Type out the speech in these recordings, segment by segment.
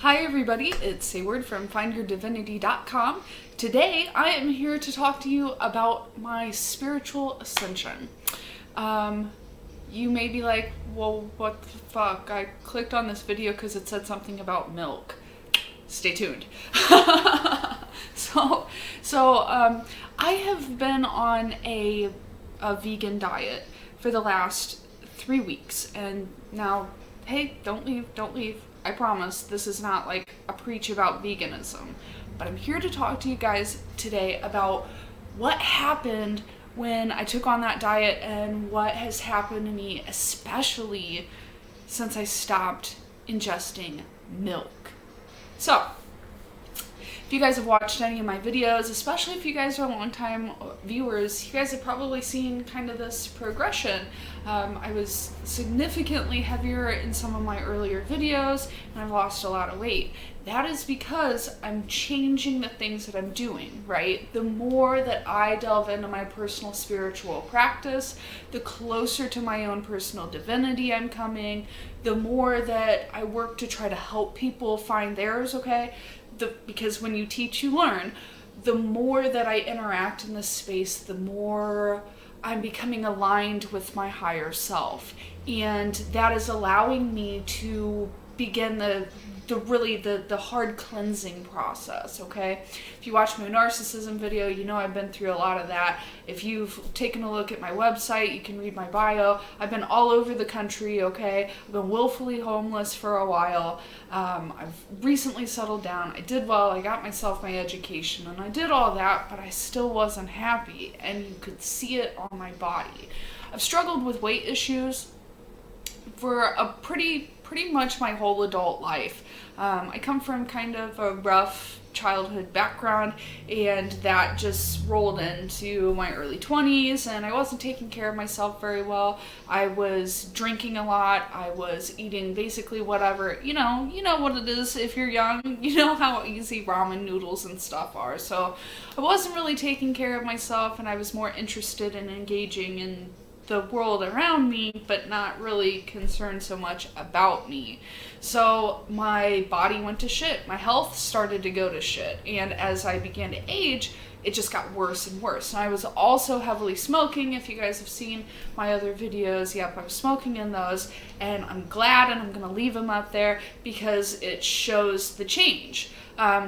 Hi everybody, it's Sayward from findyourdivinity.com. Today I am here to talk to you about my spiritual ascension. You may be like, well, what the fuck? I clicked on this video because it said something about milk. Stay tuned. I have been on a vegan diet for the last 3 weeks, and now, hey, don't leave. I promise this is not like a preach about veganism, but I'm here to talk to you guys today about what happened when I took on that diet and what has happened to me, especially since I stopped ingesting milk. So, if you guys have watched any of my videos, especially if you guys are long-time viewers, you guys have probably seen kind of this progression. I was significantly heavier in some of my earlier videos, and I've lost a lot of weight. That is because I'm changing the things that I'm doing, right? The more that I delve into my personal spiritual practice, the closer to my own personal divinity I'm coming, the more that I work to try to help people find theirs, okay? Because when you teach, you learn. The more that I interact in this space, the more I'm becoming aligned with my higher self. And that is allowing me to begin the hard cleansing process, okay? If you watch my narcissism video, you know I've been through a lot of that. If you've taken a look at my website, you can read my bio. I've been all over the country, okay? I've been willfully homeless for a while. I've recently settled down. I did well. I got myself my education, and I did all that, but I still wasn't happy, and you could see it on my body. I've struggled with weight issues for a pretty much my whole adult life. I come from kind of a rough childhood background, and that just rolled into my early 20s, and I wasn't taking care of myself very well. I was drinking a lot. I was eating basically whatever, you know what it is if you're young, you know how easy ramen noodles and stuff are. So I wasn't really taking care of myself, and I was more interested in engaging in the world around me, but not really concerned so much about me. So my body went to shit. My health started to go to shit. And as I began to age, it just got worse and worse. And I was also heavily smoking. If you guys have seen my other videos, yep, I was smoking in those. And I'm glad, and I'm going to leave them up there because it shows the change.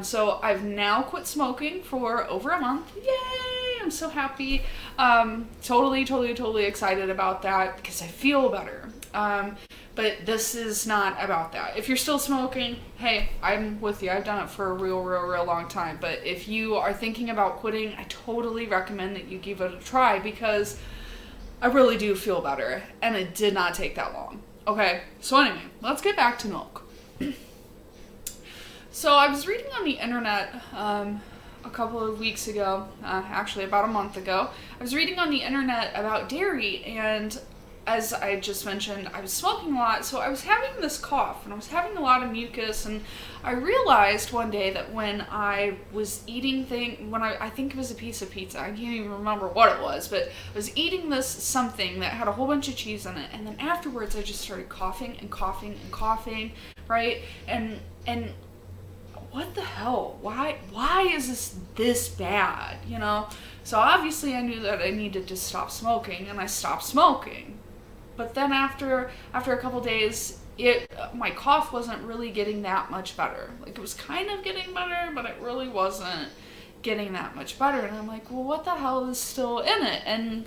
So I've now quit smoking for over a month. Yay! I'm so happy. Totally excited about that because I feel better. But this is not about that. If you're still smoking, hey, I'm with you. I've done it for a real long time. But if you are thinking about quitting, I totally recommend that you give it a try because I really do feel better. And it did not take that long. Okay, so anyway, let's get back to milk. So I was reading on the internet a couple of weeks ago, actually about a month ago, I was reading on the internet about dairy, and as I just mentioned, I was smoking a lot, so I was having this cough, and I was having a lot of mucus, and I realized one day that when I was eating I think it was a piece of pizza, I can't even remember what it was, but I was eating this something that had a whole bunch of cheese in it, and then afterwards I just started coughing, right, and what the hell? Why is this bad? So obviously I knew that I needed to stop smoking, and I stopped smoking. But then after a couple days, my cough wasn't really getting that much better. Like, it was kind of getting better, but it really wasn't getting that much better. And I'm like, well, what the hell is still in it? And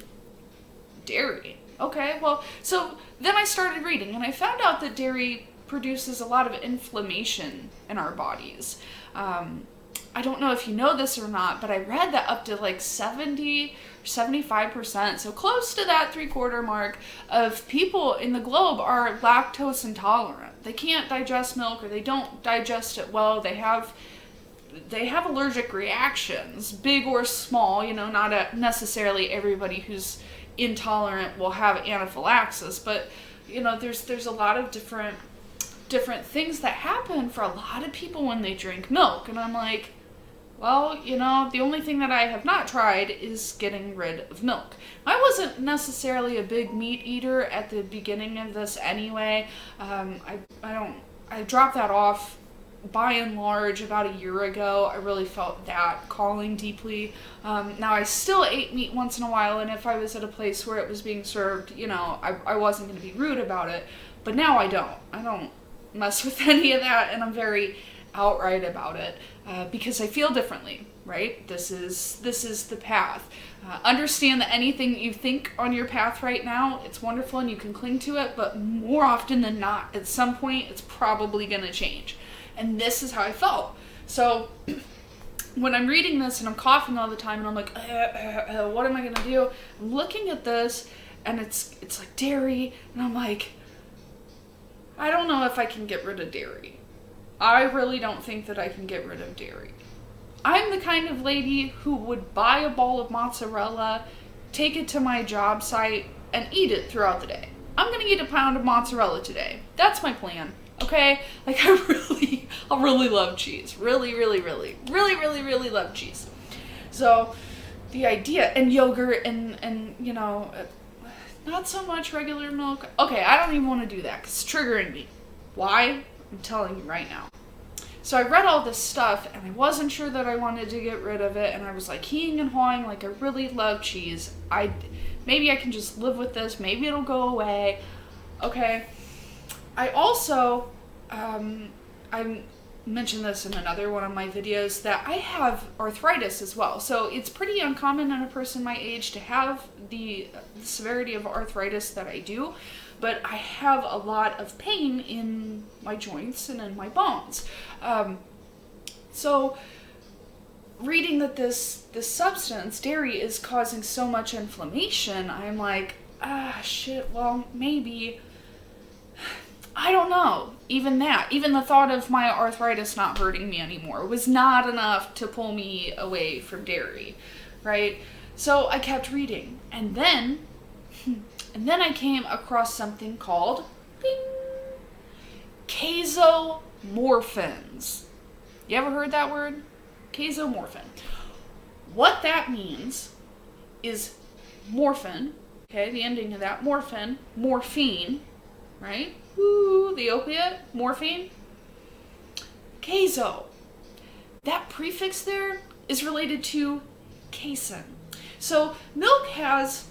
dairy. Okay, well, so then I started reading, and I found out that dairy produces a lot of inflammation in our bodies. I don't know if you know this or not, but I read that up to like 70 or 75%, so close to that 3/4 mark of people in the globe are lactose intolerant. They can't digest milk, or they don't digest it well. They have allergic reactions, big or small. Not necessarily everybody who's intolerant will have anaphylaxis, but there's a lot of different things that happen for a lot of people when they drink milk. And I'm like, well, the only thing that I have not tried is getting rid of milk. I wasn't necessarily a big meat eater at the beginning of this anyway. I dropped that off by and large, about a year ago, I really felt that calling deeply. Now, I still ate meat once in a while, and if I was at a place where it was being served, you know, I wasn't going to be rude about it. But now I don't. I don't mess with any of that, and I'm very outright about it because I feel differently, right? This is the path. Understand that anything that you think on your path right now, it's wonderful and you can cling to it, but more often than not, at some point, it's probably going to change. And this is how I felt. So when I'm reading this and I'm coughing all the time and I'm like, what am I going to do? I'm looking at this and it's like dairy, and I'm like, I don't know if I can get rid of dairy. I really don't think that I can get rid of dairy. I'm the kind of lady who would buy a bowl of mozzarella, take it to my job site, and eat it throughout the day. I'm going to eat a pound of mozzarella today. That's my plan. Okay? Like, I really love cheese. Really love cheese. So, the idea, and yogurt, and you know, not so much regular milk. Okay, I don't even want to do that because it's triggering me. Why? I'm telling you right now. So I read all this stuff, and I wasn't sure that I wanted to get rid of it, and I was like heeing and hawing, like I really love cheese. Maybe I can just live with this. Maybe it'll go away. Okay. I also, I mentioned this in another one of my videos, that I have arthritis as well. So it's pretty uncommon in a person my age to have the severity of arthritis that I do, but I have a lot of pain in my joints and in my bones. So reading that this substance, dairy, is causing so much inflammation, I'm like, shit, well, maybe, I don't know. Even the thought of my arthritis not hurting me anymore was not enough to pull me away from dairy, right? So I kept reading, and then I came across something called CASOMORPHINS. You ever heard that word? CASOMORPHIN. What that means is morphin, okay, the ending of that, morphin, morphine, right? Woo, the opiate, morphine. Caso. That prefix there is related to casein. So milk has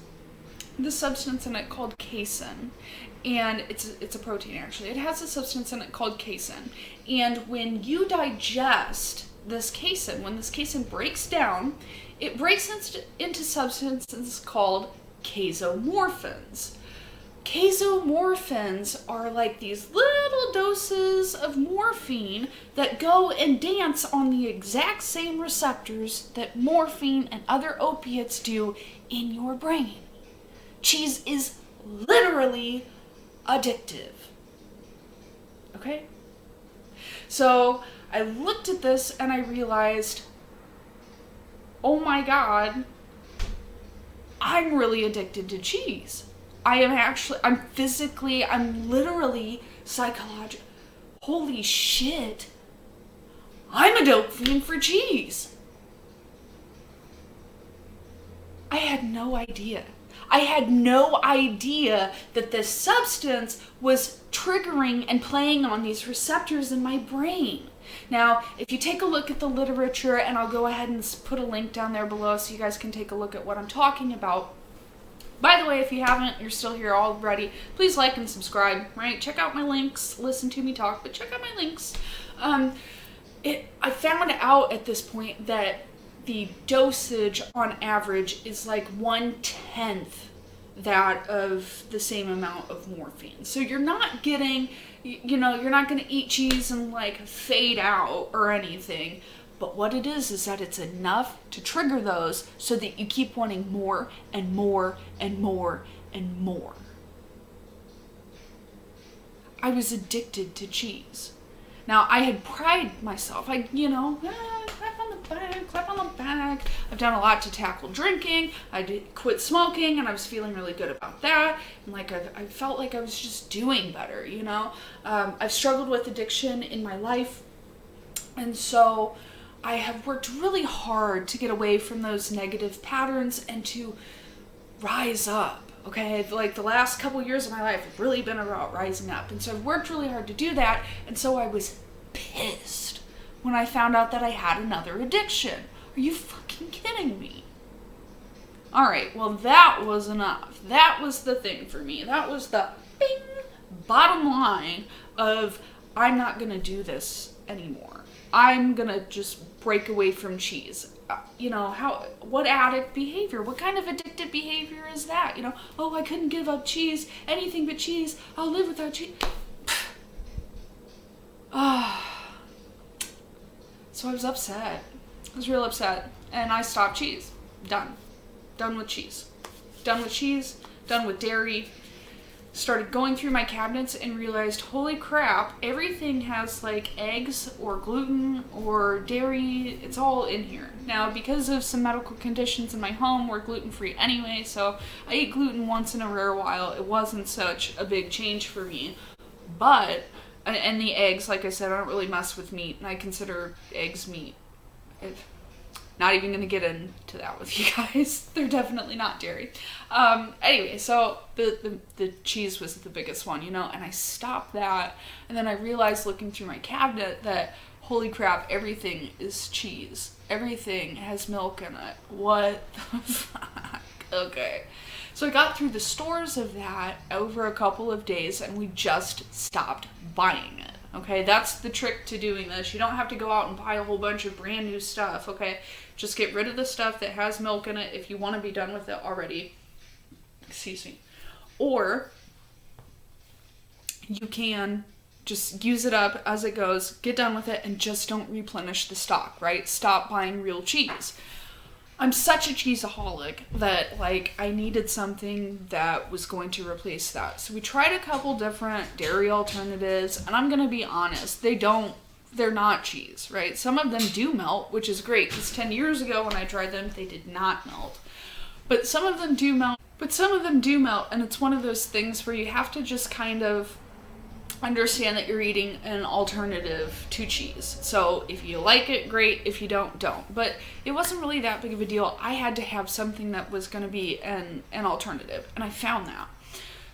the substance in it called casein, and it's a protein actually. It has a substance in it called casein, and when you digest this casein, when this casein breaks down, it breaks into substances called casomorphins. Casomorphins are like these little doses of morphine that go and dance on the exact same receptors that morphine and other opiates do in your brain. Cheese is literally addictive. Okay? So I looked at this and I realized, oh my God, I'm really addicted to cheese. I'm literally psychologically, holy shit, I'm a dope fiend for cheese. I had no idea. I had no idea that this substance was triggering and playing on these receptors in my brain. Now, if you take a look at the literature, and I'll go ahead and put a link down there below so you guys can take a look at what I'm talking about. By the way, if you haven't, you're still here already, please like and subscribe, right? Check out my links, listen to me talk, but check out my links. I found out at this point that the dosage on average is like 1/10 that of the same amount of morphine. So you're not getting, you're not going to eat cheese and like fade out or anything. But what it is that it's enough to trigger those so that you keep wanting more and more and more and more. I was addicted to cheese. Now, I had prided myself. clap on the back. I've done a lot to tackle drinking. I did quit smoking, and I was feeling really good about that. And like I felt like I was just doing better, I've struggled with addiction in my life, and so I have worked really hard to get away from those negative patterns and to rise up, okay? Like the last couple years of my life have really been about rising up. And so I've worked really hard to do that. And so I was pissed when I found out that I had another addiction. Are you fucking kidding me? Alright, well that was enough. That was the thing for me. That was the bing, bottom line of I'm not gonna do this anymore. I'm gonna just break away from cheese. What addict behavior? What kind of addictive behavior is that? Oh, I couldn't give up cheese. Anything but cheese. I'll live without cheese. So I was upset. I was real upset. And I stopped cheese. Done. Done with cheese. Done with cheese. Done with dairy. Started going through my cabinets and realized, holy crap, everything has like eggs or gluten or dairy. It's all in here. Now, because of some medical conditions in my home, we're gluten-free anyway, so I eat gluten once in a rare while. It wasn't such a big change for me. But, and the eggs, like I said, I don't really mess with meat, and I consider eggs meat. Not even going to get into that with you guys. They're definitely not dairy. Anyway, so the cheese was the biggest one, and I stopped that. And then I realized looking through my cabinet that, holy crap, everything is cheese. Everything has milk in it. What the fuck? Okay. So I got through the stores of that over a couple of days and we just stopped buying it. Okay, that's the trick to doing this. You don't have to go out and buy a whole bunch of brand new stuff, okay? Just get rid of the stuff that has milk in it if you want to be done with it already. Excuse me. Or you can just use it up as it goes, get done with it, and just don't replenish the stock, right? Stop buying real cheese. I'm such a cheeseaholic that, I needed something that was going to replace that. So we tried a couple different dairy alternatives, and I'm going to be honest, they're not cheese, right? Some of them do melt, which is great, because 10 years ago when I tried them, they did not melt. But some of them do melt, and it's one of those things where you have to just kind of understand that you're eating an alternative to cheese. So if you like it, great. If you don't. But it wasn't really that big of a deal. I had to have something that was going to be an alternative, and I found that.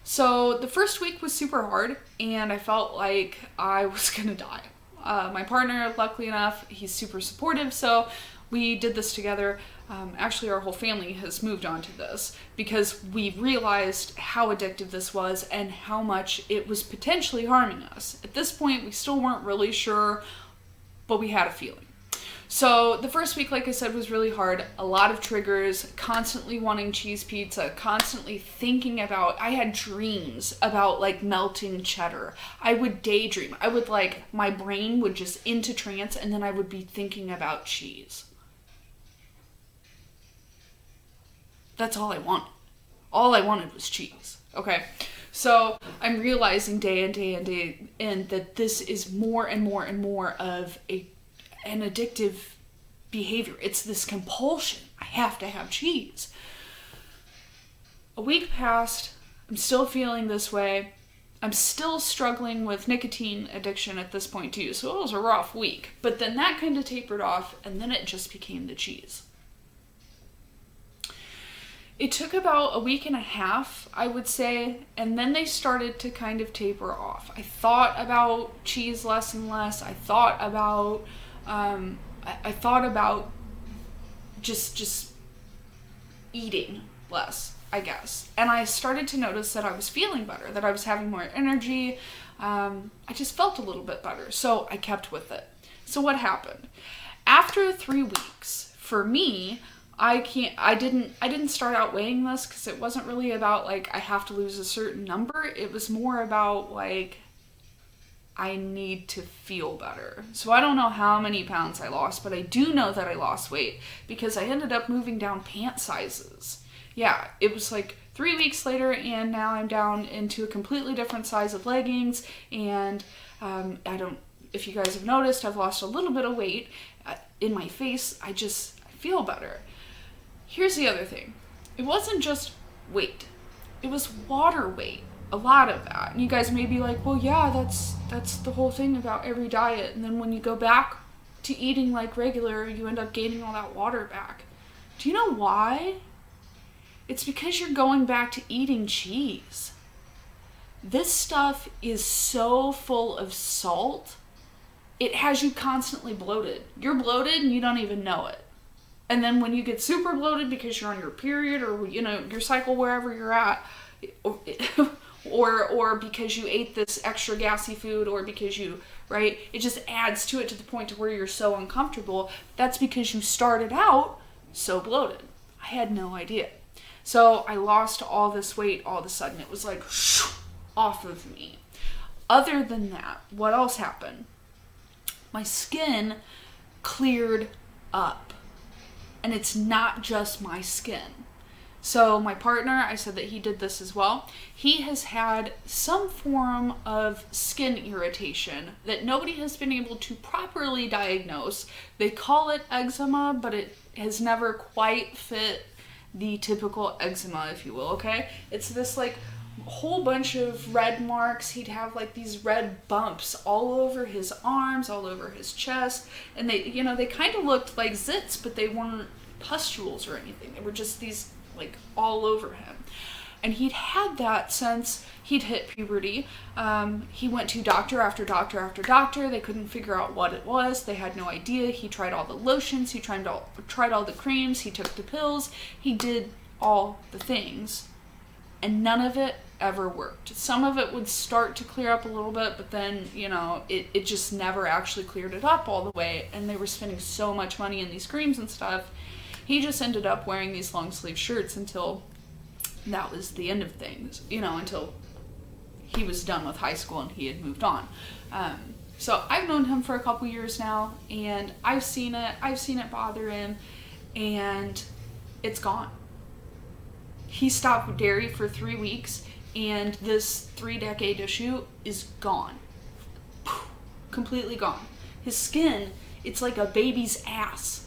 So the first week was super hard, and I felt like I was going to die. My partner, luckily enough, he's super supportive, so we did this together. Actually, our whole family has moved on to this because we realized how addictive this was and how much it was potentially harming us. At this point, we still weren't really sure, but we had a feeling. So the first week, like I said, was really hard. A lot of triggers, constantly wanting cheese pizza, constantly thinking about, I had dreams about melting cheddar. I would daydream. I would my brain would just into trance, and then I would be thinking about cheese. That's all I wanted. All I wanted was cheese. Okay. So I'm realizing day in that this is more and more and more of an addictive behavior. It's this compulsion. I have to have cheese. A week passed. I'm still feeling this way. I'm still struggling with nicotine addiction at this point too. So it was a rough week. But then that kind of tapered off, and then it just became the cheese. It took about a week and a half, I would say, and then they started to kind of taper off. I thought about cheese less and less. I thought about just eating less, I guess. And I started to notice that I was feeling better, that I was having more energy. I just felt a little bit better, so I kept with it. So what happened? After 3 weeks, for me, I didn't start out weighing this because it wasn't really about I have to lose a certain number. It was more about I need to feel better. So I don't know how many pounds I lost, but I do know that I lost weight because I ended up moving down pant sizes. Yeah, it was 3 weeks later, and now I'm down into a completely different size of leggings, and if you guys have noticed, I've lost a little bit of weight in my face. I feel better. Here's the other thing. It wasn't just weight. It was water weight. A lot of that. And you guys may be like, well, yeah, that's the whole thing about every diet. And then when you go back to eating regular, you end up gaining all that water back. Do you know why? It's because you're going back to eating cheese. This stuff is so full of salt it has you constantly bloated. You're bloated and you don't even know it. And then when you get super bloated because you're on your period or, you know, your cycle wherever you're at, or because you ate this extra gassy food, or because you, right, it just adds to it to the point to where you're so uncomfortable. That's because you started out so bloated. I had no idea. So I lost all this weight all of a sudden. It was like off of me. Other than that, what else happened? My skin cleared up. And it's not just my skin. So my partner, I said that he did this as well. He has had some form of skin irritation that nobody has been able to properly diagnose. They call it eczema, but it has never quite fit the typical eczema, if you will, okay? It's this like whole bunch of red marks. He'd have like these red bumps all over his arms, all over his chest, and they, you know, they kind of looked like zits, but they weren't pustules or anything. They were just these like all over him. And he'd had that since he'd hit puberty. He went to doctor after doctor after doctor. They couldn't figure out what it was. They had no idea. He tried all the lotions. He tried all the creams. He took the pills. He did all the things. And none of it ever worked. Some of it would start to clear up a little bit, but then, you know, it just never actually cleared it up all the way. And they were spending so much money in these creams and stuff. He just ended up wearing these long sleeve shirts until that was the end of things, you know, until he was done with high school and he had moved on. So I've known him for a couple years now, and I've seen it bother him, and it's gone. He stopped dairy for 3 weeks, and this 3-decade issue is gone. Completely gone. His skin, it's like a baby's ass.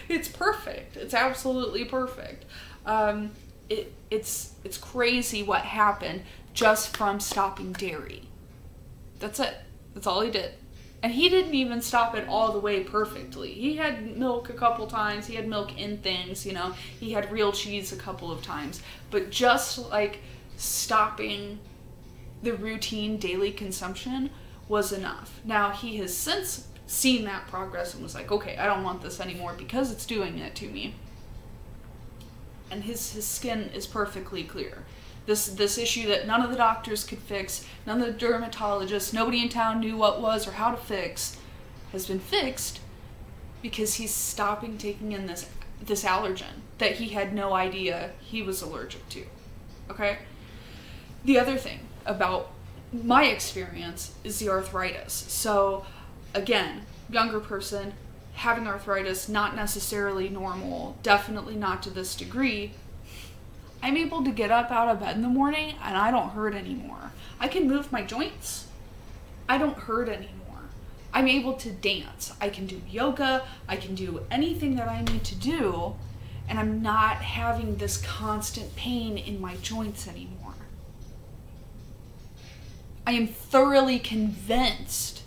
It's perfect. It's absolutely perfect. It's crazy what happened just from stopping dairy. That's it. That's all he did. And he didn't even stop it all the way perfectly. He had milk a couple times. He had milk in things, you know. He had real cheese a couple of times. But just like stopping the routine daily consumption was enough. Now he has since seen that progress and was like, okay, I don't want this anymore because it's doing it to me. And his skin is perfectly clear. This issue that none of the doctors could fix, none of the dermatologists, nobody in town knew what was or how to fix, has been fixed because he's stopping taking in this allergen that he had no idea he was allergic to. Okay? The other thing about my experience is the arthritis. So again, younger person, having arthritis, not necessarily normal, definitely not to this degree. I'm able to get up out of bed in the morning and I don't hurt anymore. I can move my joints. I don't hurt anymore. I'm able to dance. I can do yoga. I can do anything that I need to do, and I'm not having this constant pain in my joints anymore. I am thoroughly convinced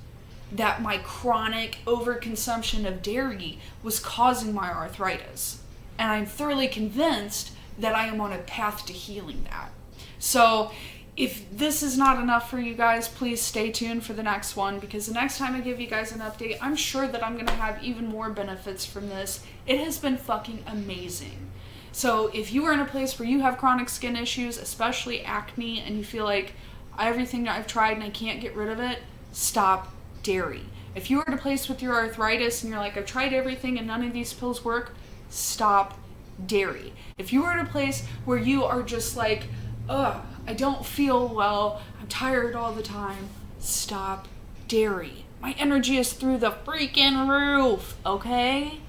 that my chronic overconsumption of dairy was causing my arthritis. And I'm thoroughly convinced that I am on a path to healing that. So if this is not enough for you guys, please stay tuned for the next one, because the next time I give you guys an update, I'm sure that I'm going to have even more benefits from this. It has been fucking amazing. So if you are in a place where you have chronic skin issues, especially acne, and you feel like everything that I've tried and I can't get rid of it, stop dairy. If you are at a place with your arthritis and you're like, I've tried everything and none of these pills work, stop dairy. If you are at a place where you are just like, I don't feel well, I'm tired all the time, stop dairy. My energy is through the freaking roof, okay?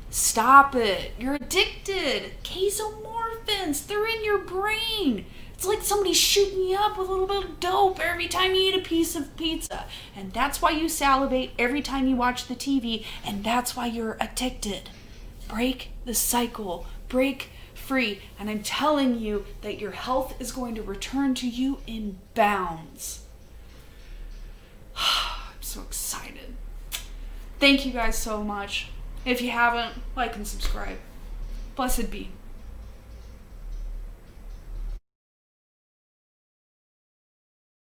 Stop it. You're addicted. CASOMORPHINs, they're in your brain. It's like somebody's shooting you up with a little bit of dope every time you eat a piece of pizza. And that's why you salivate every time you watch the TV, and that's why you're addicted. Break the cycle. Break free. And I'm telling you that your health is going to return to you in bounds. I'm so excited. Thank you guys so much. If you haven't, like and subscribe. Blessed be.